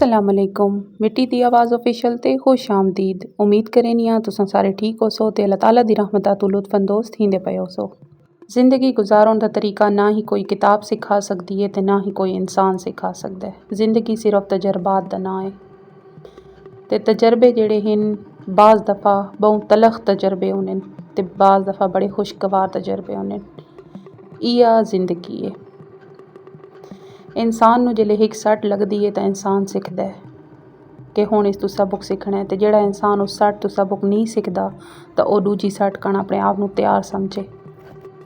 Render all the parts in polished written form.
अस्सलाम वालेकुम मिट्टी दी आवाज़ ऑफिशियल ते खुश आमदीद। उम्मीद करनी आ तुसां सारे ठीक हो सो ते अल्लाह ताला दी रहमत तो लुत्फअंदोज़ थींदे पए हो सो। ज़िंदगी गुजारन दा तरीका ना ही कोई किताब सिखा सकदी है ते ना ही कोई इंसान सिखा सकदा है। ज़िंदगी सिर्फ तजर्बात दा नां है ते तजर्बे जेह्ड़े हिन बाज़ दफ़ा बहुत तलख तजर्बे होने ते बाज़ दफ़ा बड़े खुशगवार तजर्बे होने। इया ज़िंदगी है। इंसान नूं जिल्ले हिक सट लगदी है तां इंसान सिखदा है कि हुण इस तों सबक सिक्खना है ते जेह्ड़ा इंसान उस सट तो सबक नहीं सिखदा तां ओह् दूजी सट कण अपने आप नूं त्यार समझे।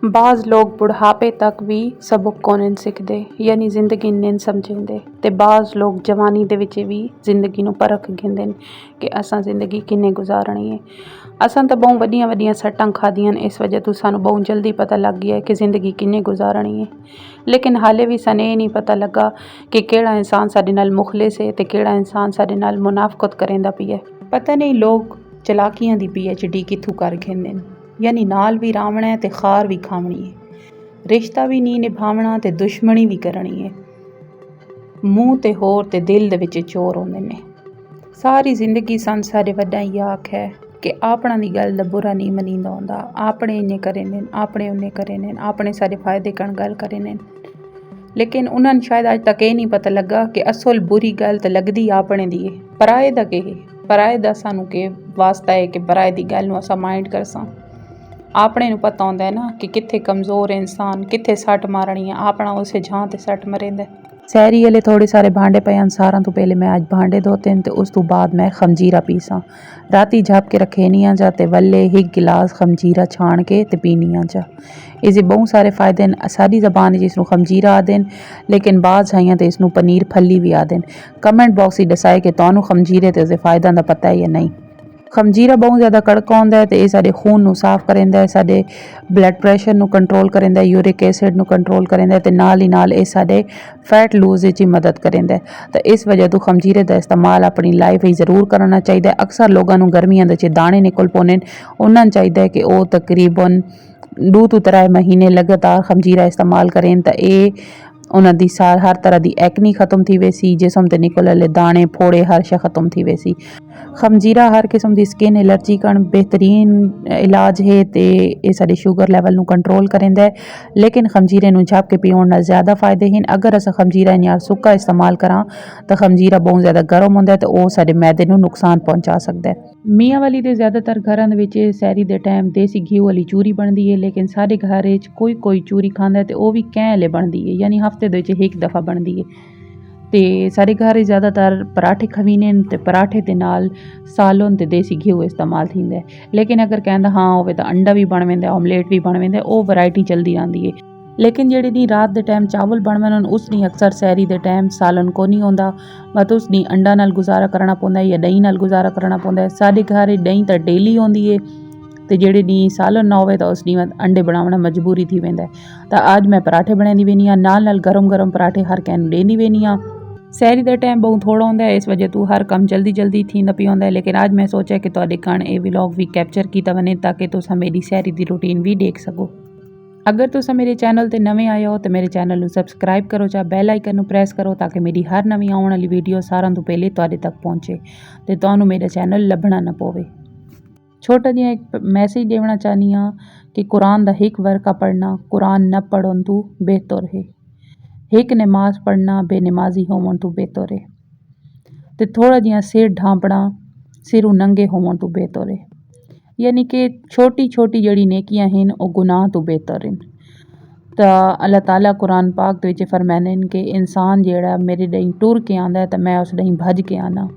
बाज़ लोग बुढ़ापे तक भी सबक कोन सिखदे यानी ज़िंदगी नहीं समझेंदे ते बाज़ लोग जवानी दे विच भी ज़िंदगी नूं परख घेंदे कि असां ज़िंदगी किन्ने गुजारनी है। असां तां बहुत वड्डियां वड्डियां सट्टां खादियां इस वजह तो सानूं बहुत जल्दी पता लग गया कि ज़िंदगी किन्ने गुजारनी है। लेकिन हाले भी सानूं एह् नहीं पता लगा कि केह्ड़ा इंसान साडे नाल मुखलिस है ते केह्ड़ा इंसान साडे नाल मुनाफकत करेंदा पिया है। पता नहीं लोग चलाकियां दी PhD कित्थों कर घेंदे न। यानी नाल भी रावणा है ते खार भी खावनी है। रिश्ता भी नहीं निभावना ते दुश्मनी भी करनी है। मूँह ते होर ते दिल दे विच चोर होंदे ने। सारी जिंदगी संसारे वड्डा इ'यै आखेआ है कि अपना दी गल दा बुरा नहीं मनींदा होंदा। अपने इन्ने करे ने अपने उन्ने करे ने अपने सारे फायदे कण गल करे ने। लेकिन उन्होंने शायद अज तक ये नहीं पता लगा कि असल बुरी गल तो लगदी अपने दी है। पराए दा केह् है? पराए दा सानू केह् वास्ता है कि पराए दी गल नूं असां माइंड करसां। अपने नूं पता होंदा है ना कि कित्थे कमज़ोर है इंसान कित्थे सट मारनी है। अपना उसे जां ते सट मरेंदा है। सैरी वाले थोड़े सारे भांडे पे सारां तो पहले मैं अज भांडे धोते ते उस तो बाद मैं खमजीरा पीसां। राती झप के रखेनियां जा ते वल्ले हिक गिलास खमजीरा छाण के ते पीनियां जा। इसदे बहुत सारे फायदे न। साडी ज़बान जिसनूं खमजीरा आखदे न लेकिन बाज़ हाइयां ते इसनूं पनीर फली भी आखदे न। कमेंट बॉक्स च दसाए कि तुहानूं खमजीरे ते उसदे फायदा दा पता है या नहीं। खमजीरा बहुत ज़्यादा कड़का होंदा है ते इह साडे खून नूं साफ़ करेंदा है। साडे ब्लड प्रैशर नूं कंट्रोल करेंदा है। यूरिक एसिड नूं कंट्रोल करेंदा है ते नाल ही नाल इह साडे फैट लूज़ विच मदद करेंदा है। तो इस वजह तो खमजीरे का इस्तेमाल अपनी लाइफ में ज़रूर करना चाहिए। अक्सर लोगों नूं गर्मियां दे दाने निकल पौने उन्होंने चाहिए कि वह तकरीबन 2 तो 3 महीने लगातार खमजीरा इस्तेमाल करें तो ये उन्हां दी हर तरह की एक्नी खत्म थी वैसी। जिसम ते निकल वाले दाने फोड़े हर शे खत्म थी वैसी। खमजीरा हर किस्म की स्किन एलर्जी का बेहतरीन इलाज है तो ये साडे शुगर लैवल नूं कंट्रोल करेंदा है। लेकिन खमजीरे नूं झप के पीण नाल ज़्यादा फायदे हैं। अगर अस खमजीरा यार सुक्का इस्तेमाल करां तो खमजीरा बहुत ज़्यादा गर्म होंदा है तो वह साडे मैदे नूं नुकसान पहुँचा सकता है। मियाँ वाली दे ज़्यादातर घरां दे विच सैरी दे टाइम देसी घी वाली चूरी बनदी है। लेकिन साडे घर कोई चूरी खांदा है तो वह भी कैं ले बनदी है यानी हफ्ते दे विच एक दफ़ा बनदी है। ते सारे घर ज़्यादातर पराठे खवीने ते पराठे दे नाल सालन ते देसी घी इस्तेमाल थींदा है। लेकिन अगर कहंदा हाँ होवे तो अंडा भी बन वेंदा ऑमलेट भी बन वेंदा वह वैरायटी चलदी रहिंदी है। लेकिन जेह्ड़ी नी रात दे टाइम चावल बन वैन उस नी अक्सर सैरी दे टाइम सालन को नहीं होंदा। मत उस नी अंडा नाल गुजारा करना पौंदा है या दही नाल गुजारा करना पौंदा है। साडे घर दही तो डेली होंदी है ते जेह्ड़े नी सालन ना होवे तो उस नी अंडे बनावना मजबूरी थी वेंदा है। तो अज मैं पराठे बनांदी वेनी आं नाल गरम गरम पराठे हर कैं नूं देंदी वेनी आं। सैरी का टाइम बहुत थोड़ा होंदा है इस वजह तो हर कम जल्दी जल्दी थींदा पिया होंदा है। लेकिन अज मैं सोचा कि तुहाडे कण ये व्लॉग भी कैप्चर कीता वने ताकि तुसां मेरी सैरी दी रूटीन भी देख सको। अगर तुसां मेरे चैनल ते नवे आए हो तो मेरे चैनल नूं सबसक्राइब करो जा बैल आइकन नूं प्रेस करो ताकि मेरी हर नवीं आउण वाली वीडियो सारां तो पहले तुहाडे तक पहुँचे ते तुहानूं मेरा चैनल लभना ना पवे। छोटा जिहा एक मैसेज देना चाहनी हाँ कि कुरान दा हिक वर्का पढ़ना कुरान न पढ़न तो बेहतर है। एक नमाज पढ़ना बेनमाजी होवन तो बेहतर है। ते थोड़ा जिहा सिर ढांपना सिरों नंगे होवन तो बेहतर है। यानी कि छोटी छोटी जड़ी नेकियां हैं वह गुनाह तो बेहतर हैं। तो अल्लाह ताला कुरान पाक दे विच फरमाने कि इंसान जेड़ा मेरे डई टुर के आंदा है तो मैं उस डई भज के आना।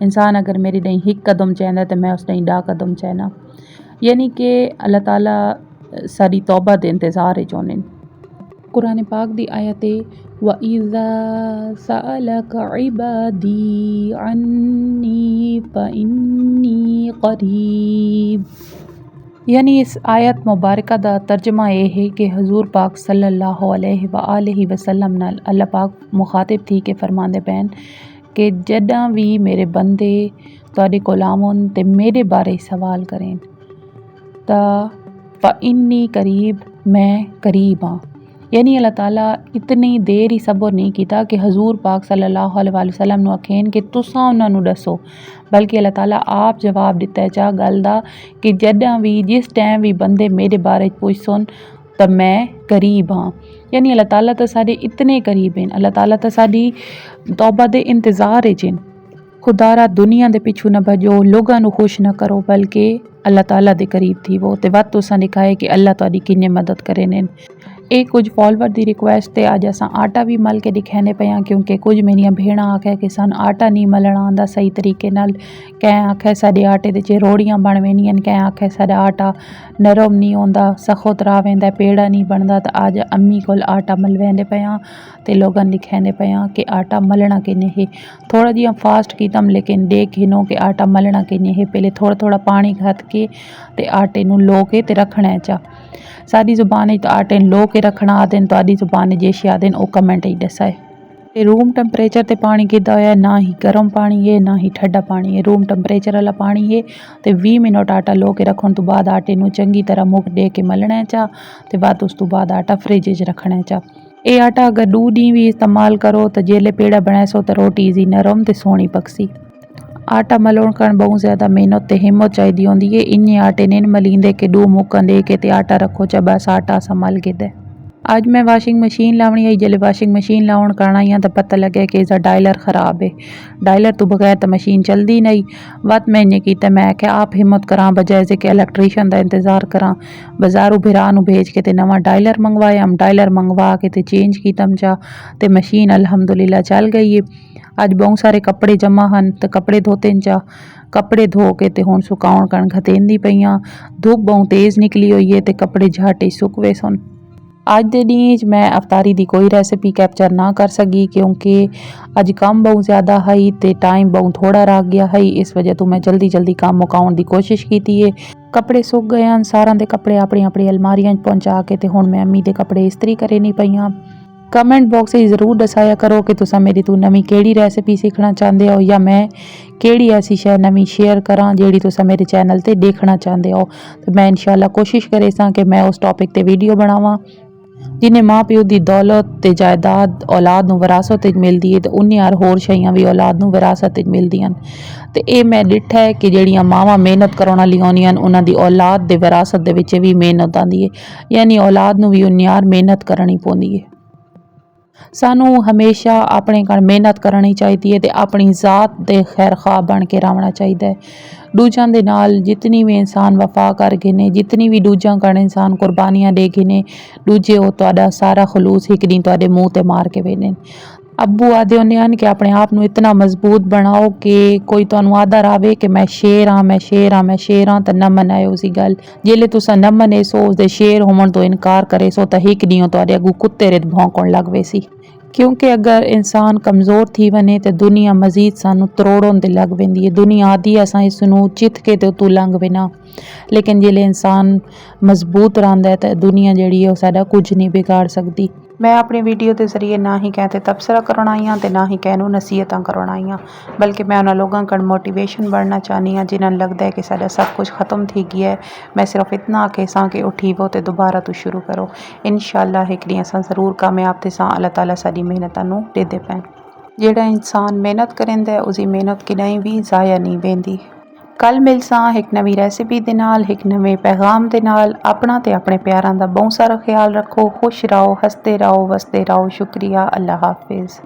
इंसान अगर मेरे डई हिक कदम चैंदा तो मैं उस डई 2 कदम चैना। यानी कि अल्लाह ताला साडी तौबा दे इंतज़ार विच होने। कुरान पाक दी आयत है वइज़ा सअलक इबादी अन्नी फइन्नी क़रीब। यानी इस आयत मुबारका दा तर्जमा ये है कि हजूर पाक सल्लल्लाहु अलैहि वसल्लम नाल अल्लाह पाक मुखातिब थी के फरमांदे पैन कि जदां भी मेरे बंदे तुहाडे कोल आवन ते मेरे बारे सवाल करें तो फइन्नी करीब मैं करीब हाँ। यानी अल्लाह ताला इतनी देर ही सब्र नहीं किया कि हजूर पाक सल्लल्लाहु अलैहि वसल्लम नूं आखेन कि तुसां उन्हां नूं दसो, बल्कि अल्लाह ताला आप जवाब दिता है गल दा कि जदां भी जिस टाइम भी बंदे मेरे बारे पुछसन तो मैं करीब हाँ। यानी अल्लाह ताला तो साडे इतने करीब हैं, अल्लाह ताला तो साडी तौबा दे इंतज़ार च हैं। खुदारा दुनिया दे पिछू न भजो, लोगों नूं खुश न करो, बल्कि अल्लाह ताला दे करीब थी वो ते वत तुसां दिखाए कि अल्लाह तुहाडी किन्ने मदद करे ने। ਇਹ ਕੁਝ ਫॉलोवर ਦੀ ਰਿਕੁਐਸਟ ਤੇ ਅੱਜ ਅਸਾਂ ਆਟਾ ਵੀ ਮਲ ਕੇ ਦਿਖਾਣੇ ਪਿਆ, ਕਿਉਂਕਿ ਕੁਝ ਮੇਰੀਆਂ ਭੈਣਾਂ ਆਖਿਆ ਕਿ ਸਾਨੂੰ ਆਟਾ ਨਹੀਂ ਮਲਣਾ ਆਉਂਦਾ ਸਹੀ ਤਰੀਕੇ ਨਾਲ। ਕਹਿ ਆਖਿਆ ਸਾਡੇ ਆਟੇ ਦੇ ਚ ਰੋੜੀਆਂ ਬਣ ਵੈਣੀਆਂ, ਕਹਿ ਆਖਿਆ ਸਾਡਾ ਆਟਾ ਨਰਮ ਨਹੀਂ ਹੁੰਦਾ, ਸਖਤ ਰਾ ਵੈਂਦਾ, ਪੇੜਾ ਨਹੀਂ ਬਣਦਾ। ਤਾਂ ਅੱਜ ਅੰਮੀ ਕੋਲ ਆਟਾ ਮਲਵਾਉਂਦੇ ਪਿਆ ਤੇ ਲੋਕਾਂ ਨੂੰ ਦਿਖਾਉਂਦੇ ਪਿਆ ਕਿ ਆਟਾ ਮਲਣਾ ਕਿੰਨੇ ਹੈ। ਥੋੜਾ ਜਿਹਾ ਫਾਸਟ ਕੀਤਮ ਲੇਕਿਨ ਦੇਖ ਹਿਨੋ ਕਿ ਆਟਾ ਮਲਣਾ ਕਿੰਨੇ ਹੈ। ਪਹਿਲੇ ਥੋੜਾ ਥੋੜਾ ਪਾਣੀ ਘੱਟ ਕੇ ਤੇ ਆਟੇ ਨੂੰ ਲੋ ਕੇ ਤੇ ਰੱਖਣਾ ਚਾ। साड़ी जुबान तो आटे लो के रखना आदन, तुहाडी जुबान जेशी आदन वो कमेंट ही दसा है। ते रूम टैंपरेचर ते पानी किदा होया, ना ही गर्म पानी है ना ही ठंडा पानी है, रूम टैंपरेचर वाला पानी है। ते 20 मिनट आटा लो के रखने तो बाद आटे नूं चंगी तरह मुक दे के मलना चा ते बाद उस तो बाद आटा फ्रिज च रखना चा। ये आटा अगर 2 दिन भी इस्तेमाल करो तो जेले पेड़ा बनाए सो तो रोटी इजी नरम ते सोहनी पकसी। आटा मलण करण बहुत ज़्यादा मेहनत ते हिम्मत चाहिदी होंदी है। इन्ने आटे ने मलींदे कि 2 मुक्कन दे के ते आटा रखो चा, बस आटा संभल के दे। अज मैं वाशिंग मशीन लावनी आई, जल्द वाशिंग मशीन लाउण करण आई तो पता लगे कि इसका डायलर ख़राब है। डायलर तो बगैर तो मशीन चलती नहीं। वत मैं इन्हें किया, मैं आख्या आप हिम्मत करा बजाय से कि इलैक्ट्रीशियन का इंतज़ार करा। बाजारों भरा भेज के ते नवा डायलर मंगवाया, डायलर मंगवा के ते चेंज कीतम चा ते मशीन अलहमदुलिल्लाह चल गई है। अज बहुत सारे कपड़े जमा हैं तो कपड़े धोते चा, कपड़े धो के ते हुण सुकाउण कण घतेंदी पईयां। धुप बहुत तेज़ निकली हुई है तो कपड़े झाटे सुक वे सन। अज दे दिन मैं अफतारी की कोई रेसिपी कैप्चर ना कर सकी, क्योंकि अज काम बहुत ज़्यादा है तो टाइम बहुत थोड़ा रह गया है। इस वजह तो मैं जल्दी जल्दी काम मुकाउण की कोशिश की है। कपड़े सुक गए हैं, सारां दे कपड़े अपनी अपनी अलमारियां पहुँचा के ते हुण मैं अम्मी दे कपड़े इस्त्री करे नहीं पईयां। कमेंट बॉक्स में ज़रूर दसाया करो कि तुसा मेरी तू नवी केड़ी रेसिपी सीखना चाहते हो, या मैं केड़ी ऐसी शै नवी शेयर करा जेड़ी तुसा मेरे चैनल ते देखना चाहते हो। तो मैं इंशाल्लाह कोशिश करे कि मैं उस टॉपिक ते वीडियो बनावा। जिन्हें माँ प्यो की दौलत ते जायदाद औलाद नूं विरासत मिलती है तो उन्नी यार होर शैयां भी औलाद नूं विरासत मिलदियां। तो ये मैं डिठा है कि जिहड़ियां मावां मेहनत करन वालियां होंदियां उन्हां दी औलाद दे विरासत दे विच भी मेहनत आंदी है, यानी औलाद नूं भी उन्नी यार मेहनत करनी पौंदी है। सानू हमेशा अपने कण मेहनत करनी चाहिए ते अपनी ज़ात दे खैर खा बन के रहना चाहिए। दूजां दे नाल जितनी भी इंसान वफा कर गए ने, जितनी भी दूजां कण इंसान कुर्बानियां दे गए ने, दूजे वो तुहाडा सारा खलूस एक दिन तुहाडे मुँह ते मार के वेने। अब्बू आदे होंदे हन कि अपने आप नूं इतना मजबूत बनाओ कि कोई तुहानूं आदा रहे कि मैं शेर हाँ, मैं शेर हाँ, मैं शेर हाँ, तो न मनाए उसी गल। जेल्ले तुसा न मने सो उसदे शेर होवन तो इनकार करे सो तो हिक दिन तुहाडे अगू कुत्ते रित भौंकण लग वेसी। क्योंकि अगर इंसान कमज़ोर थी वने तो दुनिया मजीद सानू तरोड़न ते लग वेंदी है। दुनिया आदि असां इसनूं चित के ते तू लंघ वेना, लेकिन जिले इंसान मजबूत रहिंदा है तो दुनिया जिहड़ी है वो साडा कुछ नहीं बिगाड़ सकती। मैं अपनी वीडियो के जरिए ना ही कहते तबसरा करन आई हाँ ते ना ही कहनूं नसीहतां करन आई हाँ, बल्कि मैं उन्हां लोगों कण मोटिवेशन बनना चाहनी हाँ जिन्हां लगता है कि साडा सब कुछ ख़त्म थी गया है। मैं सिर्फ इतना आखेसां कि उठीवो ते दोबारा तो शुरू करो। इंशाअल्लाह एक दिन असां ज़रूर कामयाब थेसां। अल्लाह ताला साडी मेहनतां नूं देदे पैन। जिहड़ा इंसान मेहनत करेंदा है उसकी मेहनत किदाई भी ज़ाया नहीं वेंदी। कल मिलसां एक नवी रेसिपी दे नाल, एक नवे पैगाम दे नाल। अपना ते अपने प्यारां दा बहुत सारा ख्याल रखो, खुश रहो, हंसते रहो, वसते रहो। शुक्रिया, अल्लाह हाफिज़।